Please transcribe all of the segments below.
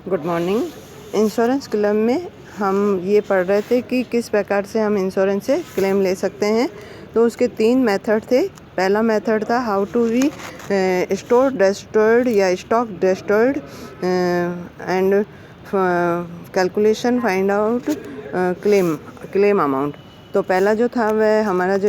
Good morning. Insurance claim में हम ये पढ़ रहे थे कि किस प्रकार से हम इंश्योरेंस से क्लेम ले सकते हैं। तो उसके 3 मेथड थे। पहला मेथड था how to be store destroyed या stock destroyed and calculation find out claim amount. तो पहला जो था वह हमारा जो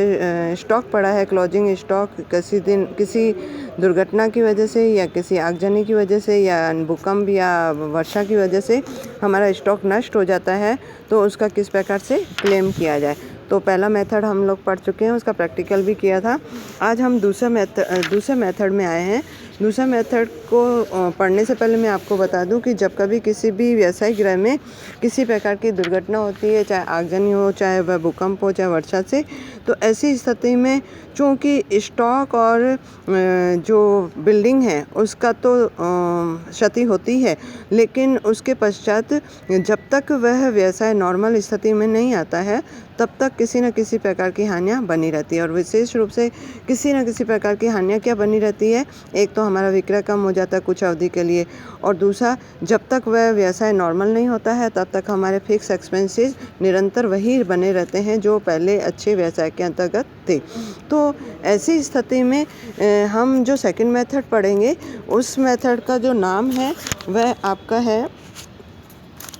स्टॉक पड़ा है, क्लोजिंग स्टॉक, किसी दुर्घटना की वजह से या किसी आगजनी की वजह से या भूकंप या वर्षा की वजह से हमारा स्टॉक नष्ट हो जाता है, तो उसका किस प्रकार से क्लेम किया जाए। तो पहला मेथड हम लोग पढ़ चुके हैं, उसका प्रैक्टिकल भी किया था। आज हम दूसरे मेथड में आए हैं। दूसरा मेथड को पढ़ने से पहले मैं आपको बता दूं कि जब कभी किसी भी व्यवसायिक गृह में किसी प्रकार की दुर्घटना होती है, चाहे आगजनी हो, चाहे वह भूकंप हो, चाहे वर्षा से, तो ऐसी स्थिति में चूँकि स्टॉक और जो बिल्डिंग है उसका तो क्षति होती है, लेकिन उसके पश्चात जब तक वह व्यवसाय नॉर्मल स्थिति में नहीं आता है तब तक किसी न किसी प्रकार की हानियाँ बनी रहती है। और विशेष रूप से किसी न किसी प्रकार की हानियाँ क्या बनी रहती है, एक तो हमारा विक्रय कम हो जाता है कुछ अवधि के लिए, और दूसरा जब तक वह व्यवसाय नॉर्मल नहीं होता है तब तक हमारे फिक्स एक्सपेंसेस निरंतर वही बने रहते हैं जो पहले अच्छे व्यवसाय के अंतर्गत थे। तो ऐसी स्थिति में हम जो सेकंड मेथड पढ़ेंगे उस मेथड का जो नाम है वह आपका है,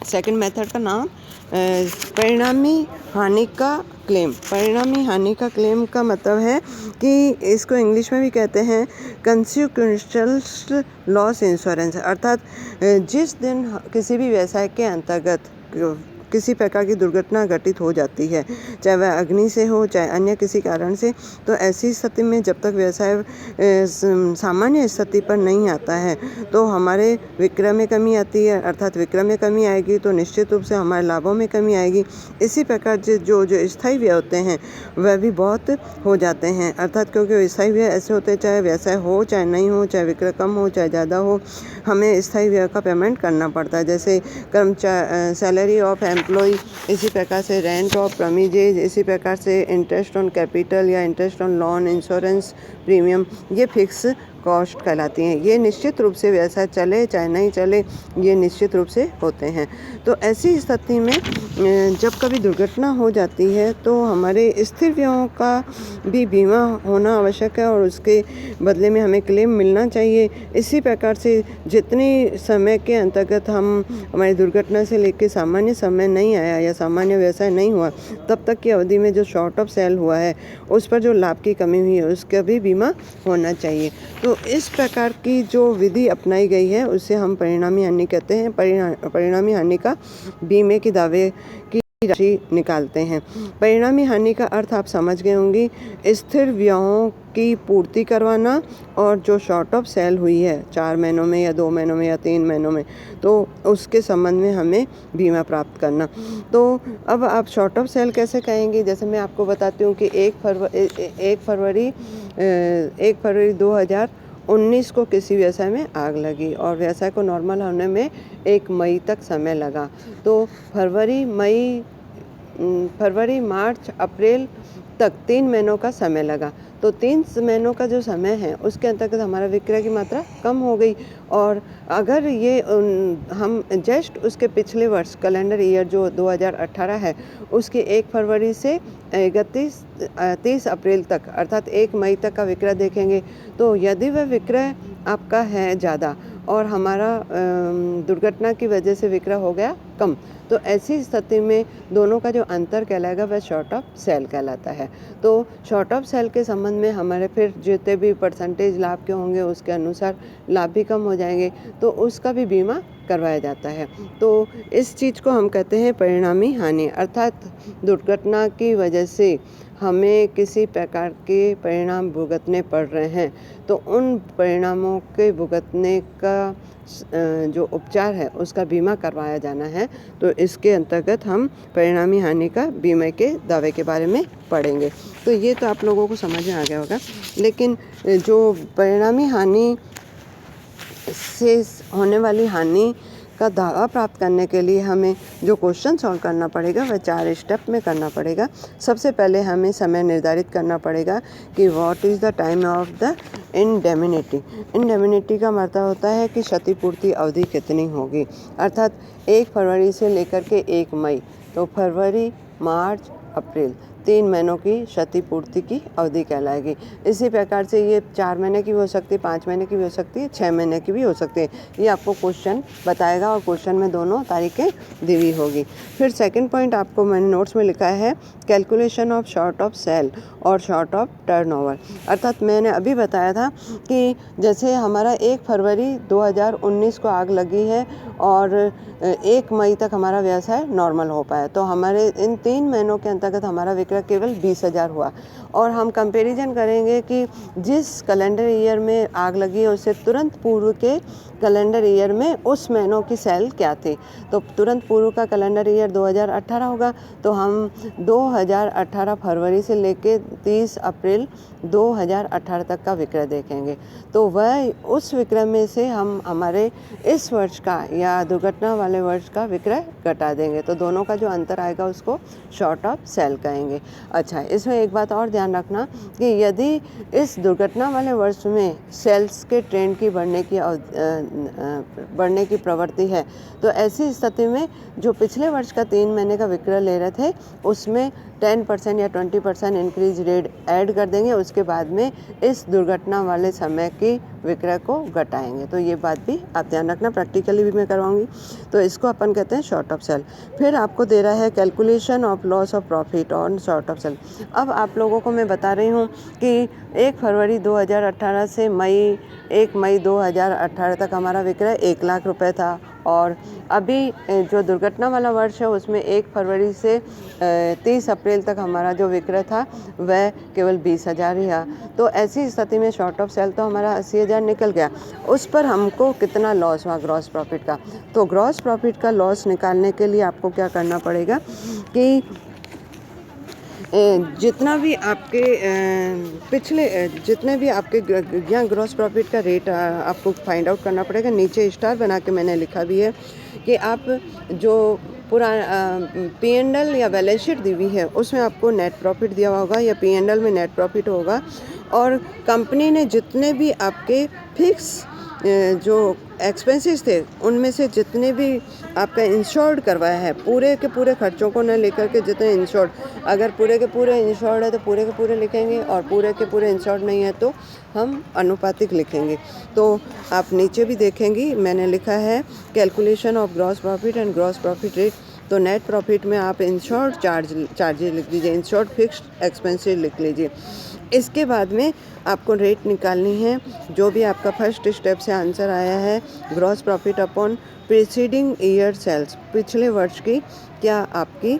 सेकंड मेथड का नाम परिणामी हानि का क्लेम। परिणामी हानि का क्लेम का मतलब है कि इसको इंग्लिश में भी कहते हैं कंसिक्वेंशियल लॉस इंश्योरेंस। अर्थात जिस दिन किसी भी व्यवसाय के अंतर्गत किसी प्रकार की दुर्घटना घटित हो जाती है, चाहे वह अग्नि से हो चाहे अन्य किसी कारण से, तो ऐसी स्थिति में जब तक व्यवसाय सामान्य स्थिति पर नहीं आता है तो हमारे विक्रय में कमी आती है। अर्थात विक्रय में कमी आएगी तो निश्चित रूप से हमारे लाभों में कमी आएगी। इसी प्रकार जो स्थायी व्यय होते हैं वह भी बहुत हो जाते हैं। अर्थात क्योंकि स्थायी व्यय ऐसे होते हैं, चाहे व्यवसाय हो चाहे नहीं हो, चाहे विक्रय कम हो चाहे ज़्यादा हो, हमें स्थायी व्यय का पेमेंट करना पड़ता है। जैसे कर्मचारी सैलरी ऑफ एम्प्लॉय, इसी प्रकार से रेंट ऑफ प्रीमिजेज, इसी प्रकार से इंटरेस्ट ऑन कैपिटल या interest on loan, insurance premium, ये फिक्स कॉस्ट कहलाती हैं। ये निश्चित रूप से व्यवसाय चले चाहे नहीं चले, ये निश्चित रूप से होते हैं। तो ऐसी स्थिति में जब कभी दुर्घटना हो जाती है तो हमारे स्थिर व्ययों का भी बीमा होना आवश्यक है और उसके बदले में हमें क्लेम मिलना चाहिए। इसी प्रकार से जितनी समय के अंतर्गत हमारी दुर्घटना से लेकर सामान्य समय नहीं आया या सामान्य व्यवसाय नहीं हुआ, तब तक की अवधि में जो शॉर्ट ऑफ सेल हुआ है उस पर जो लाभ की कमी हुई है उसका भी बीमा होना चाहिए। तो इस प्रकार की जो विधि अपनाई गई है उसे हम परिणामी हानि कहते हैं। परिणामी हानि का बीमे के दावे की राशि निकालते हैं। परिणामी हानि का अर्थ आप समझ गए होंगे, स्थिर व्ययों की पूर्ति करवाना और जो शॉर्ट ऑफ सेल हुई है 4 महीनों में या 2 महीनों में या 3 महीनों में, तो उसके संबंध में हमें बीमा प्राप्त करना। तो अब आप शॉर्ट ऑफ सेल कैसे कहेंगे, जैसे मैं आपको बताती हूँ कि 1 फरवरी 2019 को किसी व्यवसाय में आग लगी और व्यवसाय को नॉर्मल होने में 1 मई तक समय लगा। तो फरवरी, मार्च, अप्रैल तक 3 महीनों का समय लगा। तो 3 महीनों का जो समय है उसके अंतर्गत हमारा विक्रय की मात्रा कम हो गई। और अगर ये हम जस्ट उसके पिछले वर्ष कैलेंडर ईयर जो 2018 है उसके 1 फरवरी से 30 अप्रैल तक अर्थात 1 मई तक का विक्रय देखेंगे, तो यदि वह विक्रय आपका है ज़्यादा और हमारा दुर्घटना की वजह से विक्रय हो गया कम, तो ऐसी स्थिति में दोनों का जो अंतर कहलाएगा वह शॉर्ट ऑफ सेल कहलाता है। तो शॉर्ट ऑफ सेल के संबंध में हमारे फिर जितने भी परसेंटेज लाभ के होंगे उसके अनुसार लाभ भी कम हो जाएंगे, तो उसका भी बीमा करवाया जाता है। तो इस चीज़ को हम कहते हैं परिणामी हानि। अर्थात दुर्घटना की वजह से हमें किसी प्रकार के परिणाम भुगतने पड़ रहे हैं, तो उन परिणामों के भुगतने का जो उपचार है उसका बीमा करवाया जाना है। तो इसके अंतर्गत हम परिणामी हानि का बीमा के दावे के बारे में पढ़ेंगे। तो ये तो आप लोगों को समझ में आ गया होगा। लेकिन जो परिणामी हानि से होने वाली हानि का धागा प्राप्त करने के लिए हमें जो क्वेश्चन सॉल्व करना पड़ेगा वह 4 स्टेप में करना पड़ेगा। सबसे पहले हमें समय निर्धारित करना पड़ेगा कि what is the time of the indemnity. Indemnity का मतलब होता है कि क्षतिपूर्ति अवधि कितनी होगी, अर्थात 1 फरवरी से लेकर के 1 मई, तो फरवरी, मार्च, अप्रैल 3 महीनों की क्षतिपूर्ति की अवधि कहलाएगी। इसी प्रकार से ये 4 महीने की भी हो सकती है, 5 महीने की भी हो सकती है, 6 महीने की भी हो सकती है। ये आपको क्वेश्चन बताएगा और क्वेश्चन में दोनों तारीखें दी हुई होगी। फिर सेकंड पॉइंट आपको मैंने नोट्स में लिखा है calculation of short of sale और शॉर्ट ऑफ टर्नओवर। अर्थात मैंने अभी बताया था कि जैसे हमारा 1 फरवरी 2019 को आग लगी है और 1 मई तक हमारा व्यवसाय नॉर्मल हो पाया, तो हमारे इन 3 महीनों के अंतर्गत हमारा विक्रय केवल 20,000 हुआ। और हम कंपैरिजन करेंगे कि जिस कैलेंडर ईयर में आग लगी है उससे तुरंत पूर्व के कैलेंडर ईयर में उस महीनों की सेल क्या थी। तो तुरंत पूर्व का कैलेंडर ईयर 2018 होगा, तो हम 2018 फरवरी से लेके 30 अप्रैल 2018 तक का विक्रय देखेंगे। तो वह उस विक्रय में से हम हमारे इस वर्ष का या दुर्घटना वाले वर्ष का विक्रय घटा देंगे, तो दोनों का जो अंतर आएगा उसको शॉर्ट ऑफ सेल कहेंगे। अच्छा, इसमें एक बात और ध्यान रखना कि यदि इस दुर्घटना वाले वर्ष में सेल्स के ट्रेंड की बढ़ने की प्रवृत्ति है, तो ऐसी स्थिति में जो पिछले वर्ष का 3 महीने का विक्रय ले रहे थे उसमें 10% या 20% इंक्रीज रेट ऐड कर देंगे। उसके बाद में इस दुर्घटना वाले समय की विक्रय को घटाएंगे। तो ये बात भी आप ध्यान रखना, प्रैक्टिकली भी मैं करवाऊंगी। तो इसको अपन कहते हैं शॉर्ट ऑफ सेल। फिर आपको दे रहा है calculation of loss of profit on short of sale. अब आप लोगों को मैं बता रही हूँ कि 1 फरवरी 2018 से 1 मई 2018 तक हमारा विक्रय 1 लाख रुपए था, और अभी जो दुर्घटना वाला वर्ष है उसमें 1 फरवरी से 30 अप्रैल तक हमारा जो विक्रय था वह केवल 20,000 ही है। तो ऐसी स्थिति में शॉर्ट ऑफ सेल तो हमारा 80,000 निकल गया, उस पर हमको कितना लॉस हुआ ग्रॉस प्रॉफिट का। तो ग्रॉस प्रॉफिट का लॉस निकालने के लिए आपको क्या करना पड़ेगा कि जितना भी आपके जितने भी आपके यहाँ ग्रॉस प्रॉफिट का रेट आपको फाइंड आउट करना पड़ेगा। नीचे स्टार बना के मैंने लिखा भी है कि आप जो पूरा P&L या बैलेंस शीट दी हुई है उसमें आपको नेट प्रॉफिट दिया हुआ होगा या P&L में नेट प्रॉफिट होगा, और कंपनी ने जितने भी आपके फिक्स जो एक्सपेंसेस थे उनमें से जितने भी आपका इंश्योर्ड करवाया है, पूरे के पूरे खर्चों को न लेकर के जितने इंश्योर्ड, अगर पूरे के पूरे इंश्योर्ड है तो पूरे के पूरे लिखेंगे, और पूरे के पूरे इंश्योर्ड नहीं है तो हम अनुपातिक लिखेंगे। तो आप नीचे भी देखेंगी मैंने लिखा है calculation of gross profit and gross profit rate. तो नेट प्रॉफिट में आप इंश्योर्ड चार्जेज लिख लीजिए, इंश्योर्ड फिक्स्ड एक्सपेंसेस लिख लीजिए। इसके बाद में आपको रेट निकालनी है। जो भी आपका फर्स्ट स्टेप से आंसर आया है gross profit upon preceding year sales, पिछले वर्ष की क्या आपकी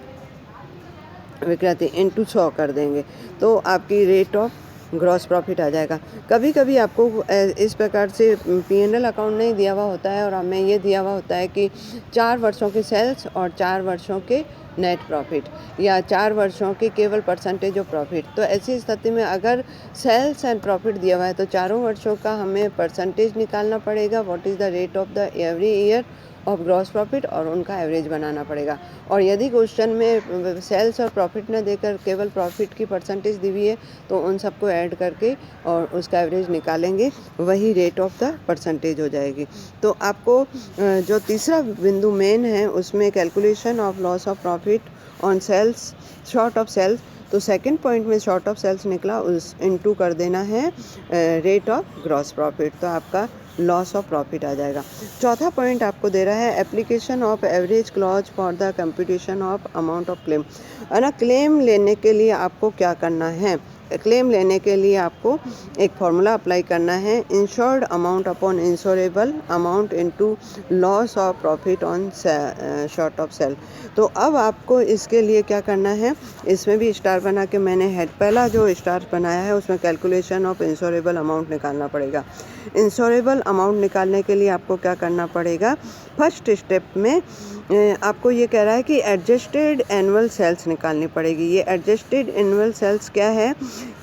विक्रय थी, इनटू 100 कर देंगे तो आपकी रेट ऑफ ग्रॉस प्रॉफिट आ जाएगा। कभी कभी आपको इस प्रकार से P&L अकाउंट नहीं दिया हुआ होता है और हमें ये दिया हुआ होता है कि 4 वर्षों के सेल्स और 4 वर्षों के नेट प्रॉफिट या 4 वर्षों की केवल परसेंटेज ऑफ प्रॉफिट। तो ऐसी स्थिति में अगर सेल्स एंड प्रॉफिट दिया हुआ है तो चारों वर्षों का हमें परसेंटेज निकालना पड़ेगा, what is the rate of the every year of gross profit, और उनका एवरेज बनाना पड़ेगा। और यदि क्वेश्चन में सेल्स और प्रॉफिट न देकर केवल प्रॉफिट की परसेंटेज दी हुई है तो उन सबको ऐड करके और उसका एवरेज निकालेंगे, वही रेट ऑफ द परसेंटेज हो जाएगी। तो आपको जो तीसरा बिंदु मेन है उसमें calculation of loss of profit on sales, short of sales, तो सेकंड पॉइंट में शॉर्ट ऑफ सेल्स निकला, उस इनटू कर देना है रेट ऑफ ग्रॉस प्रॉफिट, तो आपका लॉस ऑफ प्रॉफिट आ जाएगा। चौथा पॉइंट आपको दे रहा है application of average clause for the computation of amount of claim. है ना, क्लेम लेने के लिए आपको क्या करना है, क्लेम लेने के लिए आपको एक फॉर्मूला अप्लाई करना है, insured amount upon insurable amount into loss of profit on short of sale. तो अब आपको इसके लिए क्या करना है, इसमें भी स्टार बना के मैंने हेड पहला जो स्टार बनाया है उसमें कैलकुलेशन ऑफ इंश्योरेबल अमाउंट निकालना पड़ेगा। इंश्योरेबल अमाउंट निकालने के लिए आपको क्या करना पड़ेगा, फर्स्ट स्टेप में आपको ये कह रहा है कि एडजस्टेड एनुअल सेल्स निकालनी पड़ेगी। ये एडजस्टेड एनुअल सेल्स क्या है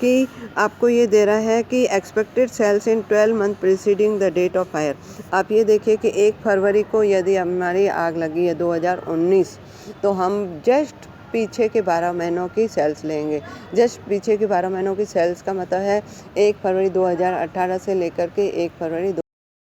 कि आपको ये दे रहा है कि expected sales in 12 month preceding the date of fire. आप ये देखिए कि 1 फरवरी को यदि हमारी आग लगी है 2019, तो हम जस्ट पीछे के 12 महीनों की सेल्स लेंगे। जस्ट पीछे के 12 महीनों की सेल्स का मतलब है 1 फरवरी 2018 से लेकर के 1 फरवरी